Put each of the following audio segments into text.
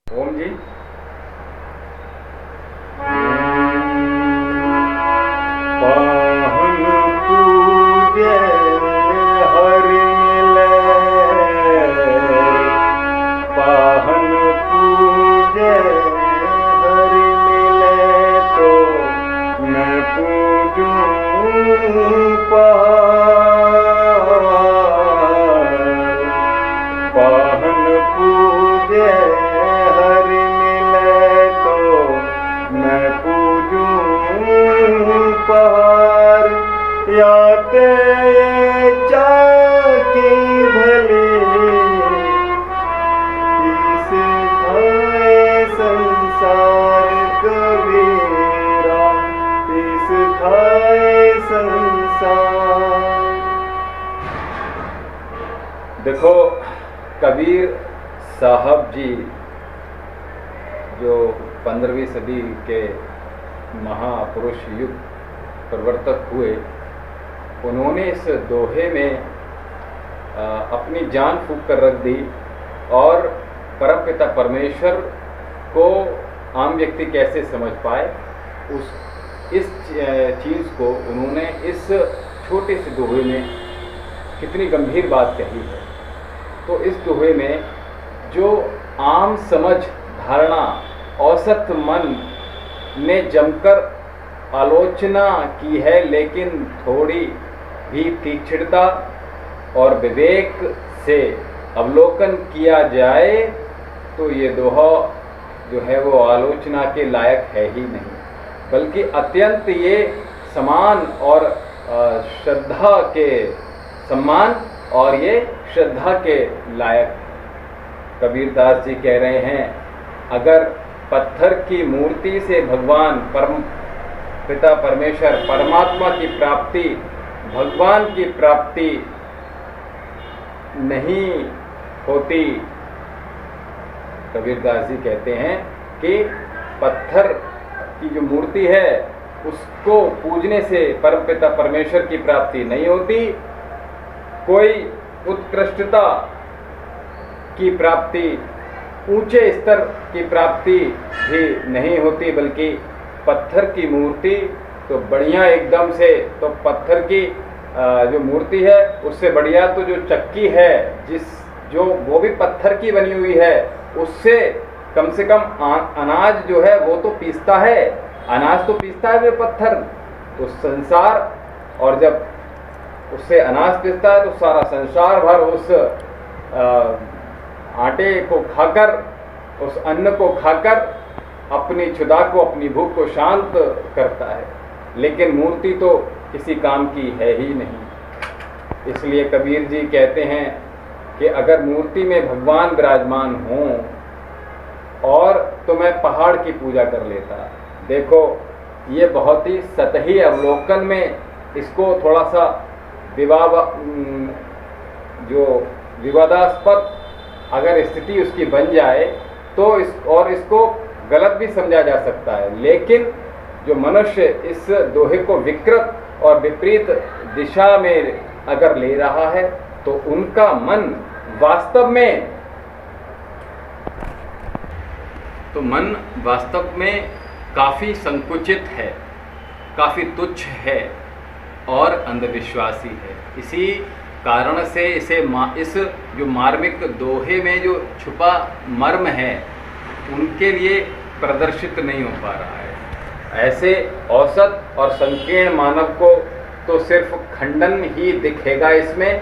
ओम जी। पाहन पूजे हरि मिले, पाहन पूजे हरि मिले तो मैं पूजूं पहाड़। पाहन पूजे हरि मिले तो मैं पूजूं पहाड़। याते ये चाकी भली इस खाए संसार कबीरा, इस खाए संसार। देखो, कबीर साहब जी जो 15वीं सदी के महापुरुष युग प्रवर्तक हुए, उन्होंने इस दोहे में अपनी जान फूंक कर रख दी और परमपिता परमेश्वर को आम व्यक्ति कैसे समझ पाए, इस चीज़ को उन्होंने इस छोटे से दोहे में कितनी गंभीर बात कही है। तो इस दोहे में जो आम समझ, धारणा, औसत मन ने जमकर आलोचना की है, लेकिन थोड़ी भी तीक्ष्णता और विवेक से अवलोकन किया जाए तो ये दोहा जो है वो आलोचना के लायक है ही नहीं, बल्कि अत्यंत ये समान और श्रद्धा के सम्मान और ये श्रद्धा के लायक है। कबीरदास जी कह रहे हैं, अगर पत्थर की मूर्ति से भगवान पिता परमेश्वर परमात्मा की प्राप्ति, भगवान की प्राप्ति नहीं होती, कबीरदास जी कहते हैं कि पत्थर की जो मूर्ति है उसको पूजने से परमपिता परमेश्वर की प्राप्ति नहीं होती, कोई उत्कृष्टता की प्राप्ति, ऊंचे स्तर की प्राप्ति भी नहीं होती, बल्कि पत्थर की मूर्ति तो बढ़िया एकदम से, तो पत्थर की जो मूर्ति है उससे बढ़िया तो जो चक्की है जो वो भी पत्थर की बनी हुई है, उससे कम से कम अनाज जो है वो तो पीसता है, अनाज तो पीसता है वो पत्थर। तो संसार, और जब उससे अनाज पीसता है तो सारा संसार भर उस आटे को खाकर, उस अन्न को खाकर अपनी क्षुधा को, अपनी भूख को शांत करता है, लेकिन मूर्ति तो किसी काम की है ही नहीं। इसलिए कबीर जी कहते हैं कि अगर मूर्ति में भगवान विराजमान हों और तो मैं पहाड़ की पूजा कर लेता। देखो, ये बहुत ही सतही अवलोकन में इसको थोड़ा सा विवादास्पद अगर स्थिति उसकी बन जाए तो इसको गलत भी समझा जा सकता है, लेकिन जो मनुष्य इस दोहे को विकृत और विपरीत दिशा में अगर ले रहा है तो उनका मन वास्तव में काफ़ी संकुचित है, काफ़ी तुच्छ है और अंधविश्वासी है। इसी कारण से इस जो मार्मिक दोहे में जो छुपा मर्म है उनके लिए प्रदर्शित नहीं हो पा रहा है। ऐसे औसत और संकीर्ण मानव को तो सिर्फ खंडन ही दिखेगा इसमें,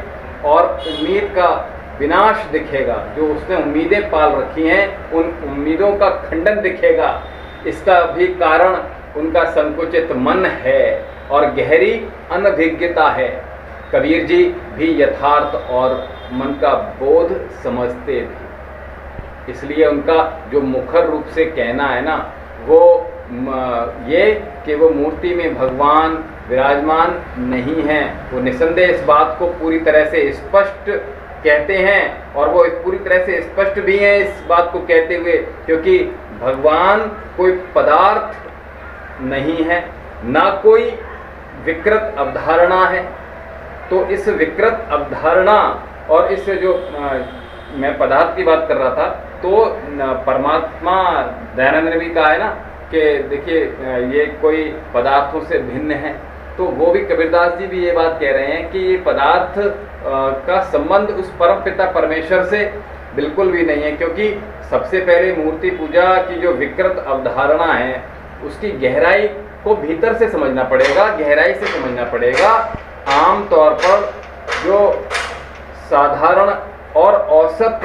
और उम्मीद का विनाश दिखेगा। जो उसने उम्मीदें पाल रखी हैं उन उम्मीदों का खंडन दिखेगा। इसका भी कारण उनका संकुचित मन है और गहरी अनभिज्ञता है। कबीर जी भी यथार्थ और मन का बोध समझते थे, इसलिए उनका जो मुखर रूप से कहना है ना, वो ये कि वो मूर्ति में भगवान विराजमान नहीं है, वो निसंदेह इस बात को पूरी तरह से स्पष्ट कहते हैं, और वो पूरी तरह से स्पष्ट भी हैं इस बात को कहते हुए, क्योंकि भगवान कोई पदार्थ नहीं है, ना कोई विकृत अवधारणा है। तो इस विकृत अवधारणा और इस जो मैं पदार्थ की बात कर रहा था, तो परमात्मा दयानंद ने भी कहा है ना कि देखिए ये कोई पदार्थों से भिन्न है, तो वो भी कबीरदास जी भी ये बात कह रहे हैं कि ये पदार्थ का संबंध उस परम पिता परमेश्वर से बिल्कुल भी नहीं है, क्योंकि सबसे पहले मूर्ति पूजा की जो विकृत अवधारणा है उसकी गहराई को भीतर से समझना पड़ेगा, गहराई से समझना पड़ेगा। आम तौर पर जो साधारण और औसत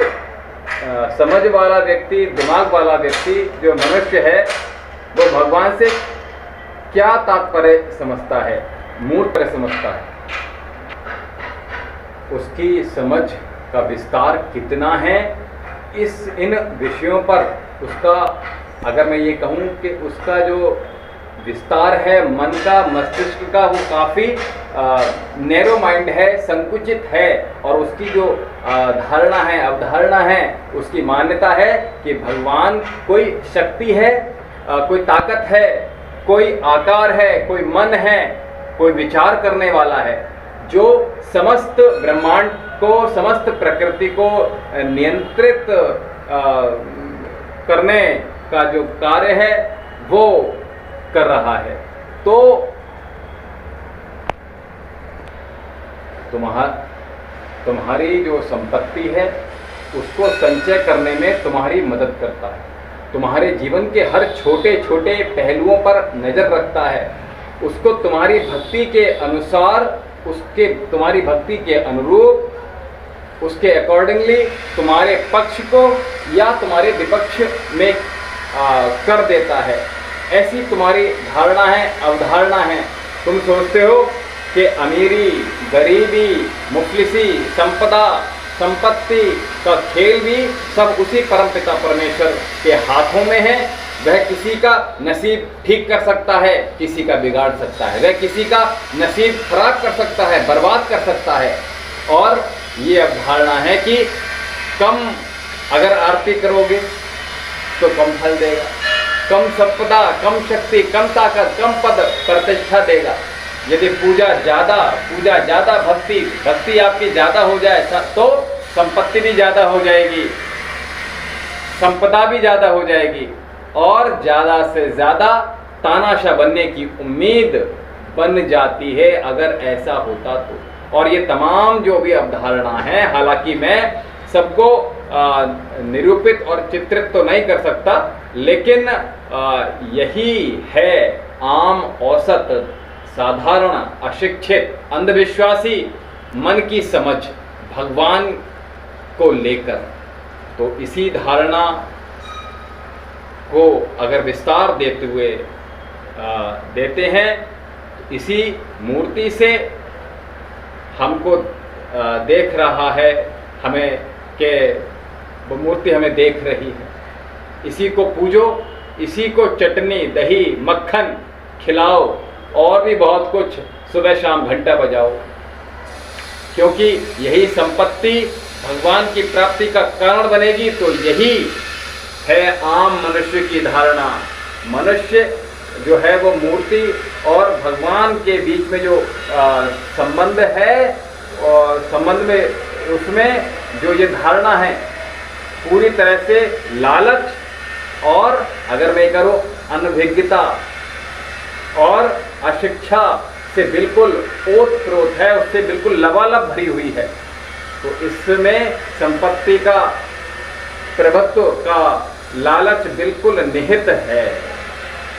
समझ वाला व्यक्ति, दिमाग वाला व्यक्ति जो मनुष्य है, वो भगवान से क्या तात्पर्य समझता है, मूर्त समझता है, उसकी समझ का विस्तार कितना है, इन विषयों पर उसका, अगर मैं ये कहूँ कि उसका जो विस्तार है मन का, मस्तिष्क का, वो काफ़ी नैरो माइंड है, संकुचित है, और उसकी जो धारणा है, अवधारणा है, उसकी मान्यता है कि भगवान कोई शक्ति है, कोई ताकत है, कोई आकार है, कोई मन है, कोई विचार करने वाला है, जो समस्त ब्रह्मांड को, समस्त प्रकृति को नियंत्रित करने का जो कार्य है वो कर रहा है। तो तुम्हारी जो संपत्ति है उसको संचय करने में तुम्हारी मदद करता है, तुम्हारे जीवन के हर छोटे छोटे पहलुओं पर नज़र रखता है, उसको तुम्हारी भक्ति के अनुसार, तुम्हारी भक्ति के अनुरूप, उसके अकॉर्डिंगली तुम्हारे पक्ष को या तुम्हारे विपक्ष में कर देता है। ऐसी तुम्हारी धारणा है, अवधारणा है। तुम सोचते हो कि अमीरी, गरीबी, मुफलिसी, संपदा, संपत्ति का खेल भी सब उसी परमपिता परमेश्वर के हाथों में है। वह किसी का नसीब ठीक कर सकता है, किसी का बिगाड़ सकता है, वह किसी का नसीब खराब कर सकता है, बर्बाद कर सकता है। और ये अवधारणा है कि कम अगर आरती करोगे तो कम फल देगा, कम संपदा, कम शक्ति, कम ताकत, कम पद प्रतिष्ठा देगा। यदि पूजा ज़्यादा, भक्ति आपकी ज़्यादा हो जाए तो संपत्ति भी ज़्यादा हो जाएगी, संपदा भी ज़्यादा हो जाएगी, और ज़्यादा से ज़्यादा तानाशाह बनने की उम्मीद बन जाती है अगर ऐसा होता तो। और ये तमाम जो भी अवधारणा है, हालांकि मैं सबको निरूपित और चित्रित तो नहीं कर सकता, लेकिन यही है आम, औसत, साधारण, अशिक्षित, अंधविश्वासी मन की समझ भगवान को लेकर। तो इसी धारणा को अगर विस्तार देते हैं तो इसी मूर्ति से हमको देख रहा है, हमें के वो मूर्ति हमें देख रही है। इसी को पूजो, इसी को चटनी, दही, मक्खन खिलाओ, और भी बहुत कुछ सुबह शाम घंटा बजाओ, क्योंकि यही संपत्ति भगवान की प्राप्ति का कारण बनेगी। तो यही है आम मनुष्य की धारणा। मनुष्य जो है वो मूर्ति और भगवान के बीच में जो संबंध है, और संबंध में उसमें जो ये धारणा है पूरी तरह से लालच, और अगर मैं करूँ अनभिज्ञता और अशिक्षा से बिल्कुल ओतप्रोत है, उससे बिल्कुल लबालब भरी हुई है। तो इसमें संपत्ति का, प्रभुत्व का लालच बिल्कुल निहित है।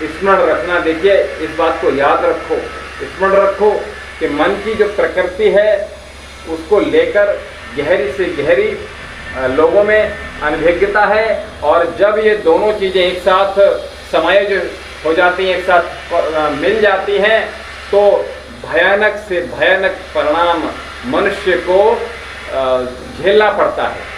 स्मरण रखना, देखिए इस बात को याद रखो, स्मरण रखो कि मन की जो प्रकृति है उसको लेकर गहरी से गहरी लोगों में अनभिज्ञता है, और जब ये दोनों चीज़ें एक साथ समायोजित हो जाती हैं, एक साथ मिल जाती हैं, तो भयानक से भयानक परिणाम मनुष्य को झेलना पड़ता है।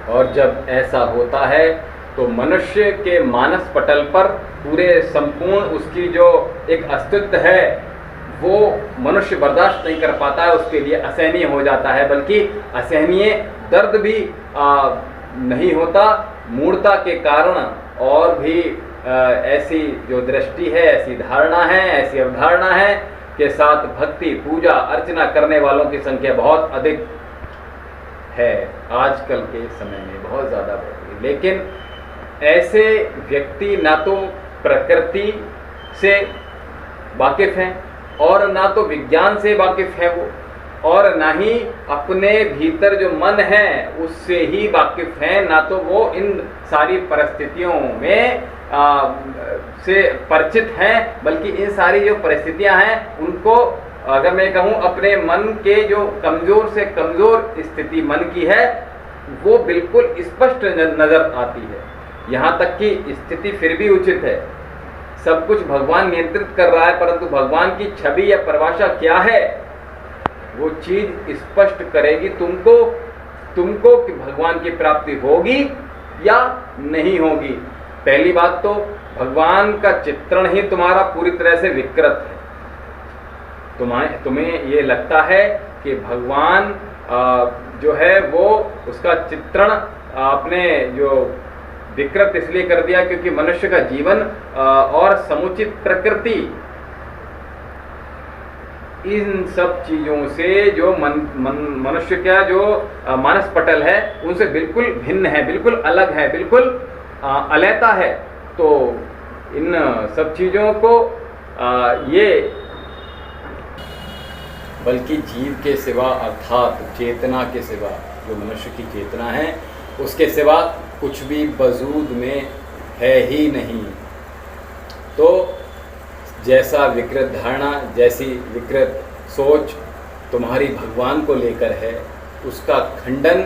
और जब ऐसा होता है तो मनुष्य के मानस पटल पर पूरे संपूर्ण उसकी जो एक अस्तित्व है वो मनुष्य बर्दाश्त नहीं कर पाता है, उसके लिए असहनीय हो जाता है, बल्कि असहनीय दर्द भी नहीं होता मूढ़ता के कारण। और भी ऐसी जो दृष्टि है, ऐसी धारणा है, ऐसी अवधारणा है के साथ भक्ति, पूजा, अर्चना करने वालों की संख्या बहुत अधिक, है आजकल के समय में, बहुत ज़्यादा बढ़ रही है। लेकिन ऐसे व्यक्ति ना तो प्रकृति से वाकिफ़ हैं और ना तो विज्ञान से वाकिफ़ है वो, और ना ही अपने भीतर जो मन है उससे ही वाकिफ़ हैं, ना तो वो इन सारी परिस्थितियों में से परिचित हैं, बल्कि इन सारी जो परिस्थितियां हैं उनको, अगर मैं कहूँ अपने मन के जो कमज़ोर से कमज़ोर स्थिति मन की है वो बिल्कुल स्पष्ट नज़र आती है। यहाँ तक कि स्थिति फिर भी उचित है, सब कुछ भगवान नियंत्रित कर रहा है, परंतु भगवान की छवि या परिभाषा क्या है वो चीज़ स्पष्ट करेगी तुमको कि भगवान की प्राप्ति होगी या नहीं होगी। पहली बात तो भगवान का चित्रण ही तुम्हारा पूरी तरह से विकृत है। तुम्हें ये लगता है कि भगवान जो है वो उसका चित्रण आपने जो विकृत इसलिए कर दिया क्योंकि मनुष्य का जीवन और समुचित प्रकृति इन सब चीज़ों से जो मनुष्य का जो मानस पटल है उनसे बिल्कुल भिन्न है, बिल्कुल अलग है, बिल्कुल अलैता है। तो इन सब चीज़ों को ये बल्कि जीव के सिवा अर्थात चेतना के सिवा, जो मनुष्य की चेतना है उसके सिवा कुछ भी वजूद में है ही नहीं। तो जैसा विकृत धारणा, जैसी विकृत सोच तुम्हारी भगवान को लेकर है उसका खंडन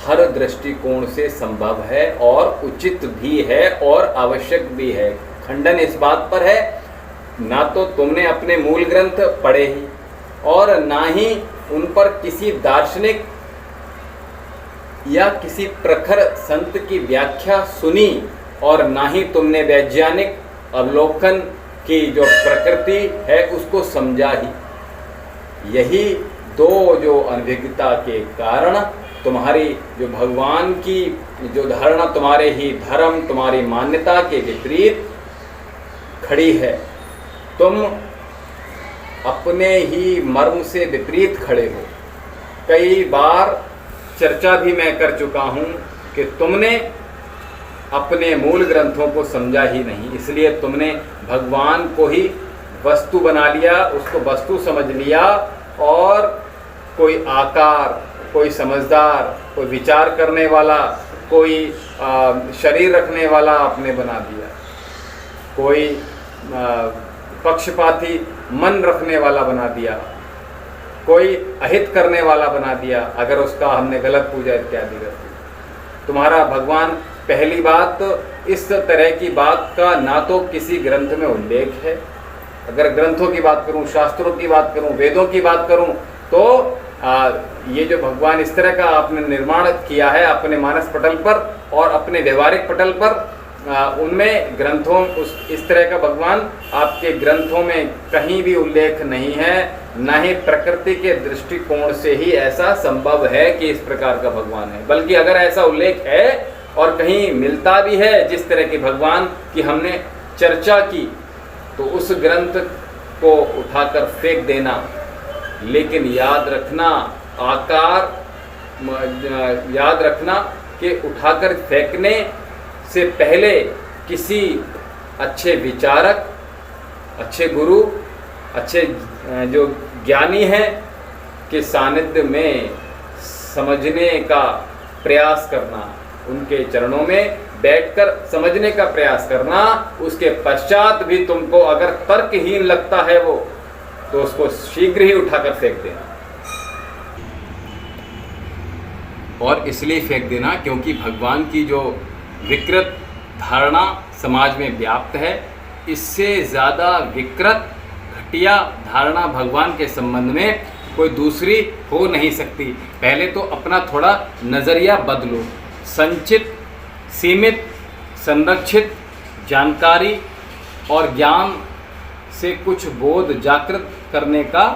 हर दृष्टिकोण से संभव है और उचित भी है और आवश्यक भी है। खंडन इस बात पर है, ना तो तुमने अपने मूल ग्रंथ पढ़े ही और ना ही उन पर किसी दार्शनिक या किसी प्रखर संत की व्याख्या सुनी और ना ही तुमने वैज्ञानिक अवलोकन की जो प्रकृति है उसको समझा ही। यही दो जो अनभिज्ञता के कारण तुम्हारी जो भगवान की जो धारणा तुम्हारे ही धर्म, तुम्हारी मान्यता के विपरीत खड़ी है। तुम अपने ही मर्म से विपरीत खड़े हो। कई बार चर्चा भी मैं कर चुका हूँ कि तुमने अपने मूल ग्रंथों को समझा ही नहीं, इसलिए तुमने भगवान को ही वस्तु बना लिया, उसको वस्तु समझ लिया और कोई आकार, कोई समझदार, कोई विचार करने वाला, कोई शरीर रखने वाला आपने बना दिया, कोई पक्षपाती मन रखने वाला बना दिया, कोई अहित करने वाला बना दिया अगर उसका हमने गलत पूजा इत्यादि कर दी। तुम्हारा भगवान, पहली बात तो इस तरह की बात का ना तो किसी ग्रंथ में उल्लेख है। अगर ग्रंथों की बात करूं, शास्त्रों की बात करूं, वेदों की बात करूं तो ये जो भगवान इस तरह का आपने निर्माण किया है अपने मानस पटल पर और अपने व्यवहारिक पटल पर, उनमें ग्रंथों इस तरह का भगवान आपके ग्रंथों में कहीं भी उल्लेख नहीं है, ना ही प्रकृति के दृष्टिकोण से ही ऐसा संभव है कि इस प्रकार का भगवान है। बल्कि अगर ऐसा उल्लेख है और कहीं मिलता भी है जिस तरह के भगवान की हमने चर्चा की, तो उस ग्रंथ को उठाकर फेंक देना। लेकिन याद रखना, याद रखना कि उठाकर फेंकने से पहले किसी अच्छे विचारक, अच्छे गुरु, अच्छे जो ज्ञानी हैं के सानिध्य में समझने का प्रयास करना, उनके चरणों में बैठकर समझने का प्रयास करना। उसके पश्चात भी तुमको अगर तर्कहीन लगता है वो, तो उसको शीघ्र ही उठाकर फेंक देना। और इसलिए फेंक देना क्योंकि भगवान की जो विकृत धारणा समाज में व्याप्त है, इससे ज़्यादा विकृत घटिया धारणा भगवान के संबंध में कोई दूसरी हो नहीं सकती। पहले तो अपना थोड़ा नज़रिया बदलो। संचित, सीमित, संरक्षित जानकारी और ज्ञान से कुछ बोध जागृत करने का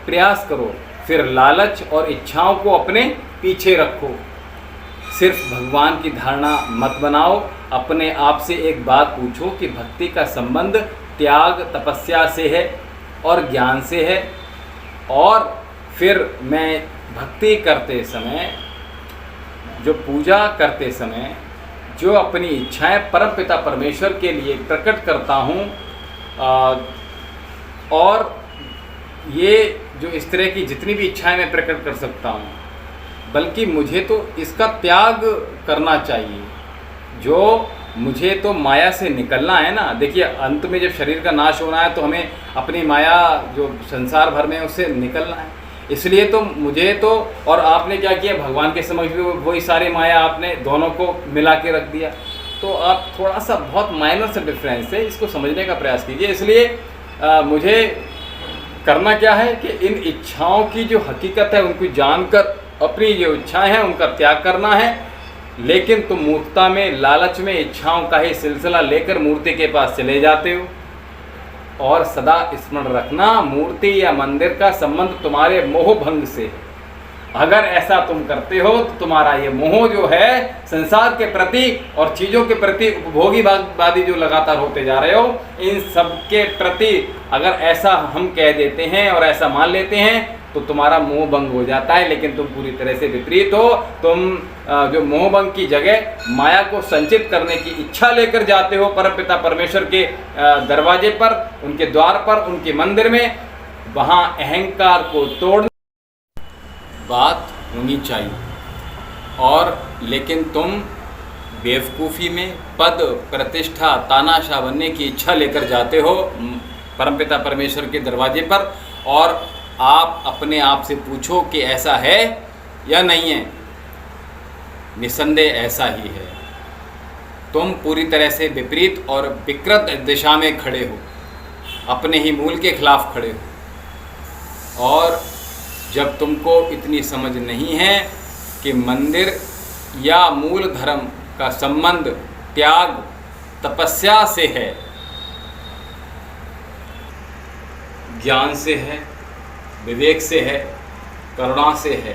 प्रयास करो। फिर लालच और इच्छाओं को अपने पीछे रखो। सिर्फ भगवान की धारणा मत बनाओ। अपने आप से एक बात पूछो कि भक्ति का संबंध त्याग, तपस्या से है और ज्ञान से है, और फिर मैं भक्ति करते समय जो पूजा करते समय जो अपनी इच्छाएं परमपिता परमेश्वर के लिए प्रकट करता हूँ, और ये जो इस तरह की जितनी भी इच्छाएं मैं प्रकट कर सकता हूँ, बल्कि मुझे तो इसका त्याग करना चाहिए। जो मुझे तो माया से निकलना है ना। देखिए, अंत में जब शरीर का नाश होना है तो हमें अपनी माया जो संसार भर में है उससे निकलना है। इसलिए तो मुझे तो, और आपने क्या किया, भगवान के समक्ष भी वही सारी माया आपने दोनों को मिला के रख दिया। तो आप थोड़ा सा, बहुत माइनर सा डिफरेंस है, इसको समझने का प्रयास कीजिए। इसलिए मुझे करना क्या है कि इन इच्छाओं की जो हकीकत है उनको जानकर अपनी जो इच्छाएं हैं उनका त्याग करना है। लेकिन तुम मूर्खता में, लालच में इच्छाओं का ही सिलसिला लेकर मूर्ति के पास चले जाते हो। और सदा स्मरण रखना, मूर्ति या मंदिर का संबंध तुम्हारे मोह भंग से है। अगर ऐसा तुम करते हो तो तुम्हारा ये मोह जो है संसार के प्रति और चीज़ों के प्रति, उपभोगीवादी जो लगातार होते जा रहे हो, इन सब के प्रति अगर ऐसा हम कह देते हैं और ऐसा मान लेते हैं तो तुम्हारा मोह भंग हो जाता है। लेकिन तुम पूरी तरह से विपरीत हो। तुम जो मोह भंग की जगह माया को संचित करने की इच्छा लेकर जाते हो परमपिता परमेश्वर के दरवाजे पर, उनके द्वार पर, उनके मंदिर में। वहाँ अहंकार को तोड़ने बात होनी चाहिए। और लेकिन तुम बेवकूफ़ी में पद, प्रतिष्ठा, तानाशाह बनने की इच्छा लेकर जाते हो परमपिता परमेश्वर के दरवाजे पर। और आप अपने आप से पूछो कि ऐसा है या नहीं है। निसंदेह ऐसा ही है। तुम पूरी तरह से विपरीत और विकृत दिशा में खड़े हो, अपने ही मूल के खिलाफ खड़े हो। और जब तुमको इतनी समझ नहीं है कि मंदिर या मूल धर्म का संबंध त्याग, तपस्या से है, ज्ञान से है, विवेक से है, करुणा से है,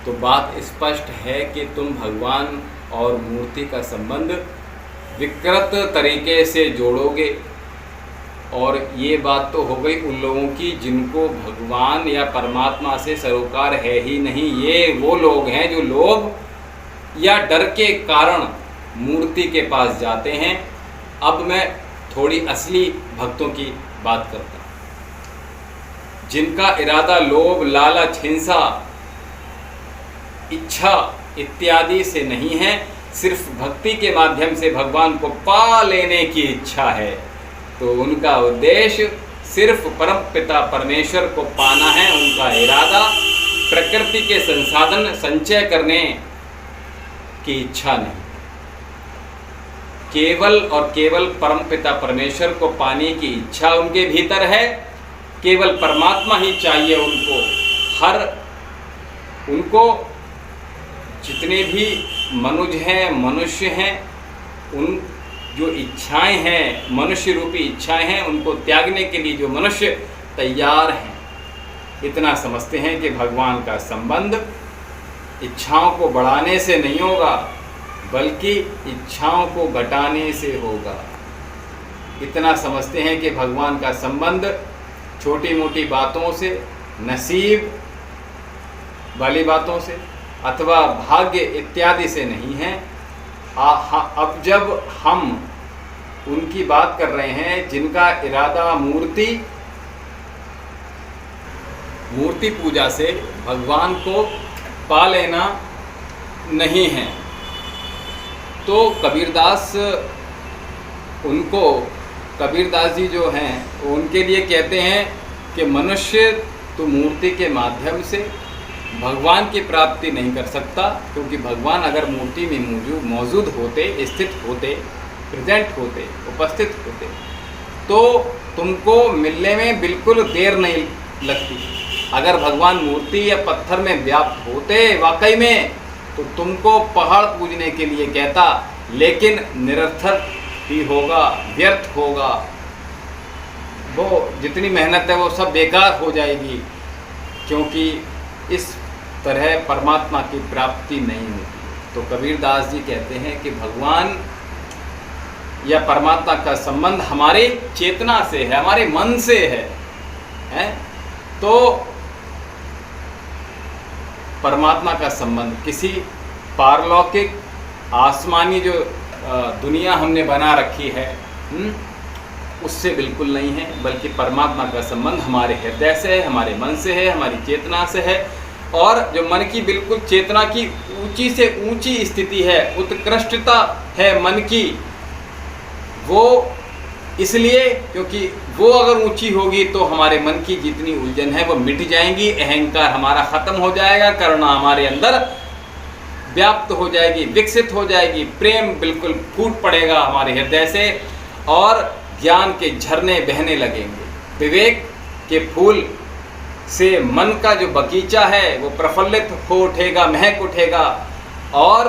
तो बात स्पष्ट है कि तुम भगवान और मूर्ति का संबंध विकृत तरीके से जोड़ोगे। और ये बात तो हो गई उन लोगों की जिनको भगवान या परमात्मा से सरोकार है ही नहीं। ये वो लोग हैं जो लोभ या डर के कारण मूर्ति के पास जाते हैं। अब मैं थोड़ी असली भक्तों की बात करता हूँ, जिनका इरादा लोभ, लालच, हिंसा, इच्छा इत्यादि से नहीं है, सिर्फ भक्ति के माध्यम से भगवान को पा लेने की इच्छा है। तो उनका उद्देश्य सिर्फ परम पिता परमेश्वर को पाना है। उनका इरादा प्रकृति के संसाधन संचय करने की इच्छा नहीं, केवल और केवल परम पिता परमेश्वर को पाने की इच्छा उनके भीतर है। केवल परमात्मा ही चाहिए उनको जितने भी मनुष्य हैं, उन जो इच्छाएं हैं, मनुष्य रूपी इच्छाएं हैं, उनको त्यागने के लिए जो मनुष्य तैयार हैं। इतना समझते हैं कि भगवान का संबंध इच्छाओं को बढ़ाने से नहीं होगा, बल्कि इच्छाओं को घटाने से होगा। इतना समझते हैं कि भगवान का संबंध छोटी मोटी बातों से, नसीब वाली बातों से अथवा भाग्य इत्यादि से नहीं है। अब जब हम उनकी बात कर रहे हैं जिनका इरादा मूर्ति पूजा से भगवान को पा लेना नहीं है, तो कबीरदास जी जो हैं उनके लिए कहते हैं कि मनुष्य तो मूर्ति के माध्यम से भगवान की प्राप्ति नहीं कर सकता, क्योंकि भगवान अगर मूर्ति में मौजूद होते, स्थित होते, प्रेजेंट होते, उपस्थित होते, तो तुमको मिलने में बिल्कुल देर नहीं लगती। अगर भगवान मूर्ति या पत्थर में व्याप्त होते वाकई में, तो तुमको पहाड़ पूजने के लिए कहता, लेकिन निरर्थक ही होगा, व्यर्थ होगा। वो जितनी मेहनत है वो सब बेकार हो जाएगी, क्योंकि इस तरह परमात्मा की प्राप्ति नहीं होती। तो कबीरदास जी कहते हैं कि भगवान या परमात्मा का संबंध हमारे चेतना से है, हमारे मन से है? तो परमात्मा का संबंध किसी पारलौकिक आसमानी जो दुनिया हमने बना रखी है, उससे बिल्कुल नहीं है, बल्कि परमात्मा का संबंध हमारे हृदय से है, हमारे मन से है, हमारी चेतना से है। और जो मन की बिल्कुल चेतना की ऊंची से ऊंची स्थिति है, उत्कृष्टता है मन की, वो इसलिए क्योंकि वो अगर ऊंची होगी तो हमारे मन की जितनी उलझन है वो मिट जाएंगी, अहंकार हमारा ख़त्म हो जाएगा, करुणा हमारे अंदर व्याप्त हो जाएगी, विकसित हो जाएगी, प्रेम बिल्कुल फूट पड़ेगा हमारे हृदय से और ज्ञान के झरने बहने लगेंगे। विवेक के फूल से मन का जो बगीचा है वो प्रफुल्लित हो उठेगा, महक उठेगा और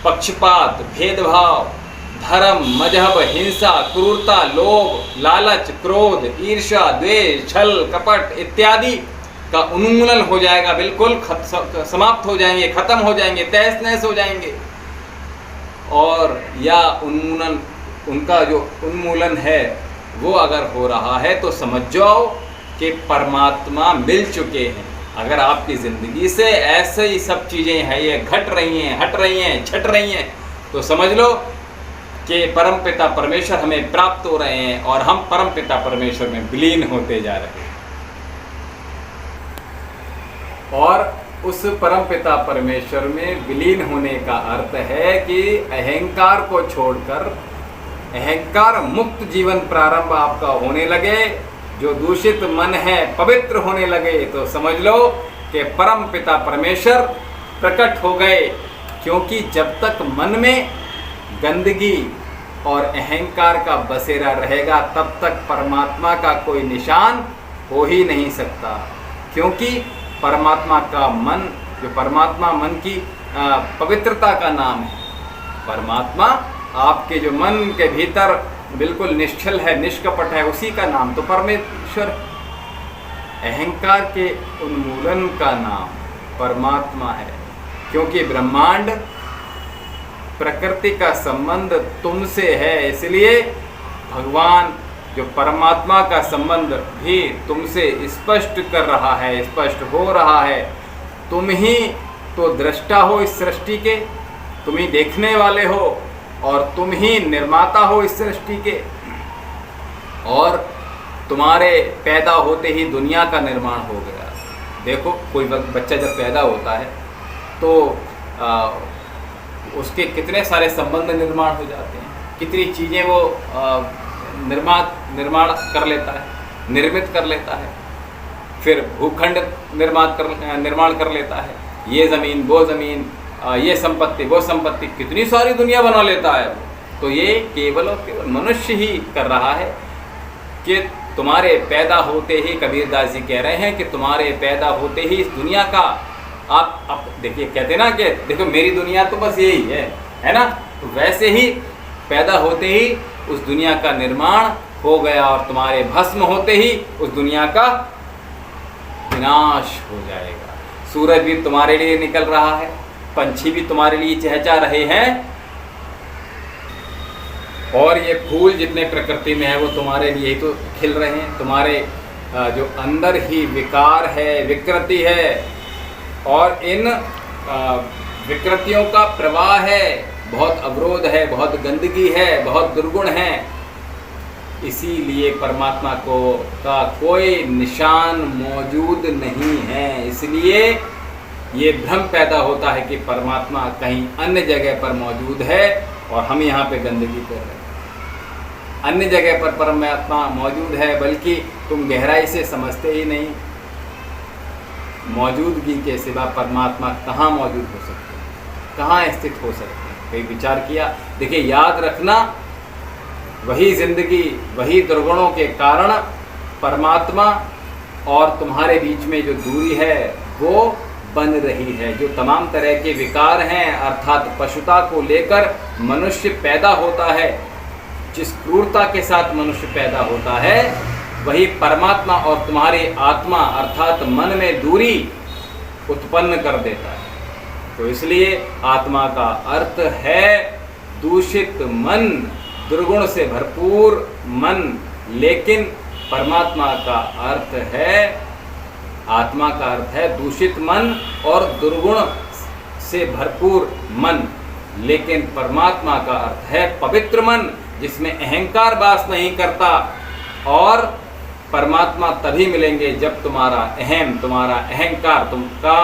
पक्षपात, भेदभाव, धर्म, मजहब, हिंसा, क्रूरता, लोभ, लालच, क्रोध, ईर्ष्या, द्वेष, छल, कपट इत्यादि का उन्मूलन हो जाएगा, बिल्कुल समाप्त हो जाएंगे, खत्म हो जाएंगे, तहस नहस हो जाएंगे। और या उन्मूलन, उनका जो उन्मूलन है वो अगर हो रहा है तो समझ जाओ कि परमात्मा मिल चुके हैं। अगर आपकी ज़िंदगी से ऐसे ही सब चीज़ें हैं, ये घट रही हैं, हट रही हैं, छट रही हैं, तो समझ लो कि परमपिता परमेश्वर हमें प्राप्त हो रहे हैं और हम परमपिता परमेश्वर में विलीन होते जा रहे हैं। और उस परमपिता परमेश्वर में विलीन होने का अर्थ है कि अहंकार को छोड़कर अहंकार मुक्त जीवन प्रारंभ आपका होने लगे, जो दूषित मन है पवित्र होने लगे, तो समझ लो कि परम पिता परमेश्वर प्रकट हो गए। क्योंकि जब तक मन में गंदगी और अहंकार का बसेरा रहेगा तब तक परमात्मा का कोई निशान हो ही नहीं सकता। क्योंकि परमात्मा का मन, जो परमात्मा मन की पवित्रता का नाम है, परमात्मा आपके जो मन के भीतर बिल्कुल निश्चल है, निष्कपट है, उसी का नाम तो परमेश्वर। अहंकार के उन्मूलन का नाम परमात्मा है। क्योंकि ब्रह्मांड प्रकृति का संबंध तुमसे है, इसलिए भगवान जो परमात्मा का संबंध भी तुमसे स्पष्ट कर रहा है, स्पष्ट हो रहा है। तुम ही तो दृष्टा हो इस सृष्टि के, तुम ही देखने वाले हो और तुम ही निर्माता हो इस सृष्टि के। और तुम्हारे पैदा होते ही दुनिया का निर्माण हो गया। देखो, कोई बच्चा जब पैदा होता है तो उसके कितने सारे संबंध निर्माण हो जाते हैं, कितनी चीज़ें वो निर्माण कर लेता है, निर्मित कर लेता है। फिर भूखंड निर्माण कर लेता है, ये ज़मीन, वो ज़मीन, ये संपत्ति, वो संपत्ति, कितनी सारी दुनिया बना लेता है। तो ये केवल और केवल मनुष्य ही कर रहा है कि तुम्हारे पैदा होते ही, कबीरदास जी कह रहे हैं कि तुम्हारे पैदा होते ही इस दुनिया का आप देखिए, कहते ना कि देखो मेरी दुनिया तो बस यही है ना। तो वैसे ही पैदा होते ही उस दुनिया का निर्माण हो गया और तुम्हारे भस्म होते ही उस दुनिया का विनाश हो जाएगा। सूरज भी तुम्हारे लिए निकल रहा है, पंछी भी तुम्हारे लिए चहचहा रहे हैं, और ये फूल जितने प्रकृति में है वो तुम्हारे लिए ही तो खिल रहे हैं। तुम्हारे जो अंदर ही विकार है, विकृति है, और इन विकृतियों का प्रवाह है, बहुत अवरोध है, बहुत गंदगी है, बहुत दुर्गुण है। इसीलिए परमात्मा का कोई निशान मौजूद नहीं है। इसलिए ये भ्रम पैदा होता है कि परमात्मा कहीं अन्य जगह पर मौजूद है और हम यहाँ पे गंदगी कर रहे हैं। अन्य जगह पर परमात्मा मौजूद है, बल्कि तुम गहराई से समझते ही नहीं। मौजूदगी के सिवा परमात्मा कहाँ मौजूद हो सकते हैं, कहाँ स्थित हो सकते हैं? कई विचार किया? देखिए, याद रखना, वही जिंदगी, वही दुर्गुणों के कारण परमात्मा और तुम्हारे बीच में जो दूरी है वो बन रही है। जो तमाम तरह के विकार हैं, अर्थात पशुता को लेकर मनुष्य पैदा होता है, जिस क्रूरता के साथ मनुष्य पैदा होता है, वही परमात्मा और तुम्हारी आत्मा अर्थात मन में दूरी उत्पन्न कर देता है। तो इसलिए आत्मा का अर्थ है दूषित मन, दुर्गुण से भरपूर मन। लेकिन परमात्मा का अर्थ है, आत्मा का अर्थ है दूषित मन और दुर्गुण से भरपूर मन, लेकिन परमात्मा का अर्थ है पवित्र मन जिसमें अहंकार वास नहीं करता। और परमात्मा तभी मिलेंगे जब तुम्हारा अहम, तुम्हारा अहंकार, तुमका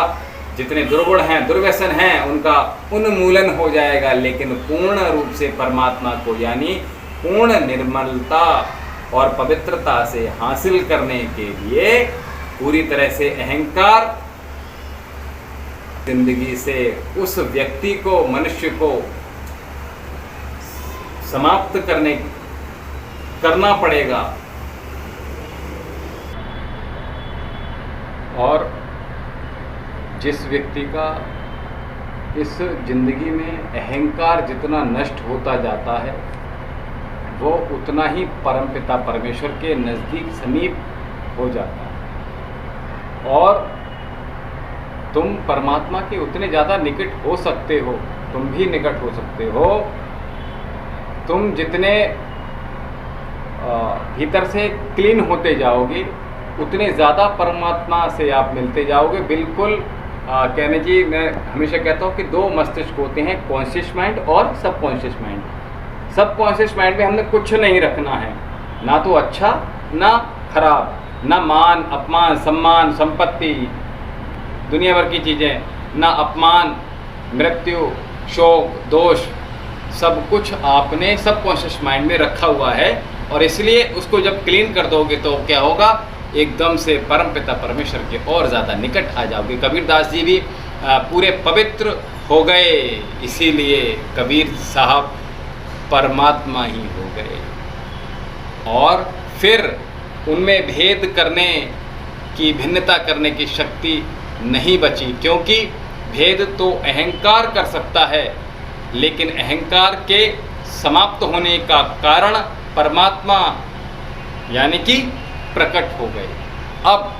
जितने दुर्गुण हैं, दुर्व्यसन हैं, उनका उन्मूलन हो जाएगा। लेकिन पूर्ण रूप से परमात्मा को यानी पूर्ण निर्मलता और पवित्रता से हासिल करने के लिए पूरी तरह से अहंकार जिंदगी से उस व्यक्ति को, मनुष्य को समाप्त करना पड़ेगा। और जिस व्यक्ति का इस जिंदगी में अहंकार जितना नष्ट होता जाता है, वो उतना ही परमपिता परमेश्वर के नज़दीक समीप हो जाता है। और तुम परमात्मा के उतने ज़्यादा निकट हो सकते हो, तुम भी निकट हो सकते हो। तुम जितने भीतर से क्लीन होते जाओगे, उतने ज़्यादा परमात्मा से आप मिलते जाओगे। बिल्कुल कहने जी, मैं हमेशा कहता हूँ कि दो मस्तिष्क होते हैं, कॉन्शियस माइंड और सबकॉन्शियस माइंड। सबकॉन्शियस माइंड में हमने कुछ नहीं रखना है, ना तो अच्छा ना खराब, ना मान अपमान, सम्मान संपत्ति, दुनिया भर की चीज़ें, ना अपमान, मृत्यु, शोक, दोष, सब कुछ आपने सबकॉन्शियस माइंड में रखा हुआ है। और इसलिए उसको जब क्लीन कर दोगे तो क्या होगा, एकदम से परमपिता परमेश्वर के और ज़्यादा निकट आ जाओगे। कबीरदास जी भी पूरे पवित्र हो गए, इसीलिए कबीर साहब परमात्मा ही हो गए। और फिर उनमें भेद करने की, भिन्नता करने की शक्ति नहीं बची, क्योंकि भेद तो अहंकार कर सकता है, लेकिन अहंकार के समाप्त होने का कारण परमात्मा यानी कि प्रकट हो गए। अब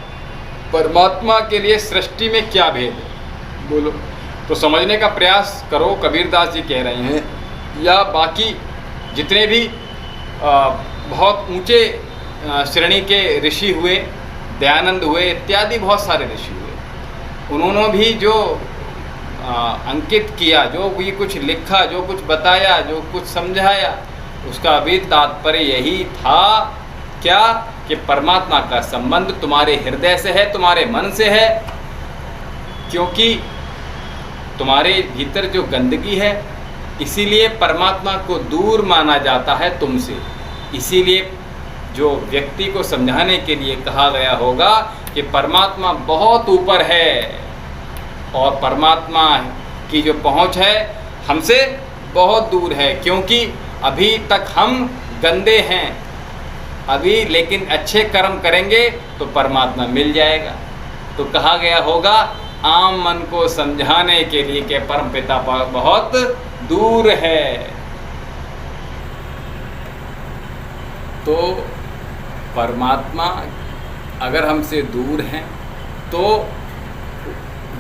परमात्मा के लिए सृष्टि में क्या भेद है, बोलो तो समझने का प्रयास करो। कबीरदास जी कह रहे हैं, या बाकी जितने भी बहुत ऊंचे श्रेणी के ऋषि हुए, दयानंद हुए, इत्यादि बहुत सारे ऋषि हुए, उन्होंने भी जो अंकित किया, जो भी कुछ लिखा, जो कुछ बताया, जो कुछ समझाया, उसका भी तात्पर्य यही था क्या, कि परमात्मा का संबंध तुम्हारे हृदय से है, तुम्हारे मन से है। क्योंकि तुम्हारे भीतर जो गंदगी है, इसीलिए परमात्मा को दूर माना जाता है तुमसे। इसीलिए जो व्यक्ति को समझाने के लिए कहा गया होगा कि परमात्मा बहुत ऊपर है और परमात्मा की जो पहुंच है हमसे बहुत दूर है, क्योंकि अभी तक हम गंदे हैं अभी, लेकिन अच्छे कर्म करेंगे तो परमात्मा मिल जाएगा। तो कहा गया होगा आम मन को समझाने के लिए कि परमपिता बहुत दूर है। तो परमात्मा अगर हमसे दूर हैं तो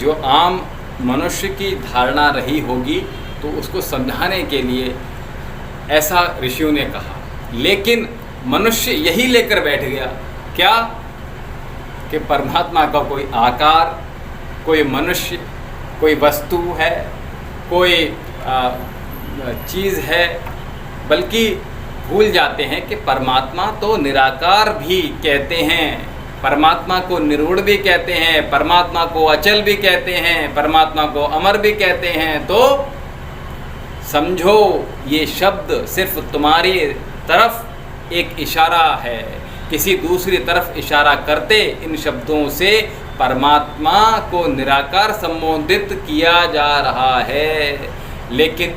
जो आम मनुष्य की धारणा रही होगी तो उसको समझाने के लिए ऐसा ऋषियों ने कहा। लेकिन मनुष्य यही लेकर बैठ गया क्या, कि परमात्मा का कोई आकार, कोई मनुष्य, कोई वस्तु है, कोई चीज़ है, बल्कि भूल जाते हैं कि परमात्मा तो निराकार भी कहते हैं, परमात्मा को निर्गुण भी कहते हैं, परमात्मा को अचल भी कहते हैं, परमात्मा को अमर भी कहते हैं। तो समझो ये शब्द सिर्फ तुम्हारी तरफ एक इशारा है, किसी दूसरी तरफ इशारा करते इन शब्दों से परमात्मा को निराकार संबोधित किया जा रहा है। लेकिन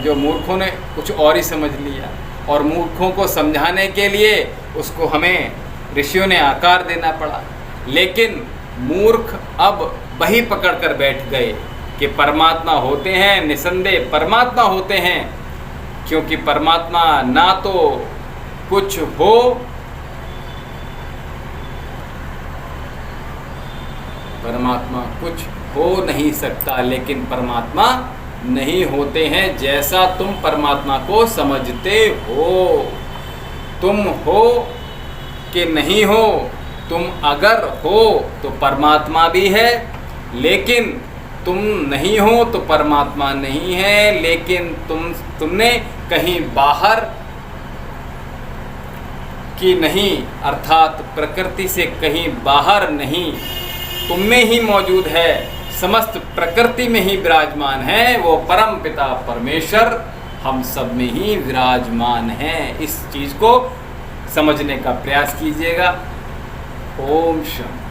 जो मूर्खों ने कुछ और ही समझ लिया, और मूर्खों को समझाने के लिए उसको हमें ऋषियों ने आकार देना पड़ा। लेकिन मूर्ख अब वही पकड़ कर बैठ गए कि परमात्मा होते हैं, निसंदेह परमात्मा होते हैं, क्योंकि परमात्मा ना तो कुछ हो, परमात्मा कुछ हो नहीं सकता, लेकिन परमात्मा नहीं होते हैं जैसा तुम परमात्मा को समझते हो। तुम हो कि नहीं हो तुम अगर हो तो परमात्मा भी है, लेकिन तुम नहीं हो तो परमात्मा नहीं है। लेकिन तुमने कहीं बाहर की नहीं, अर्थात प्रकृति से कहीं बाहर नहीं, तुम में ही मौजूद है, समस्त प्रकृति में ही विराजमान है। वो परम पिता परमेश्वर हम सब में ही विराजमान है। इस चीज़ को समझने का प्रयास कीजिएगा। ओम शांति।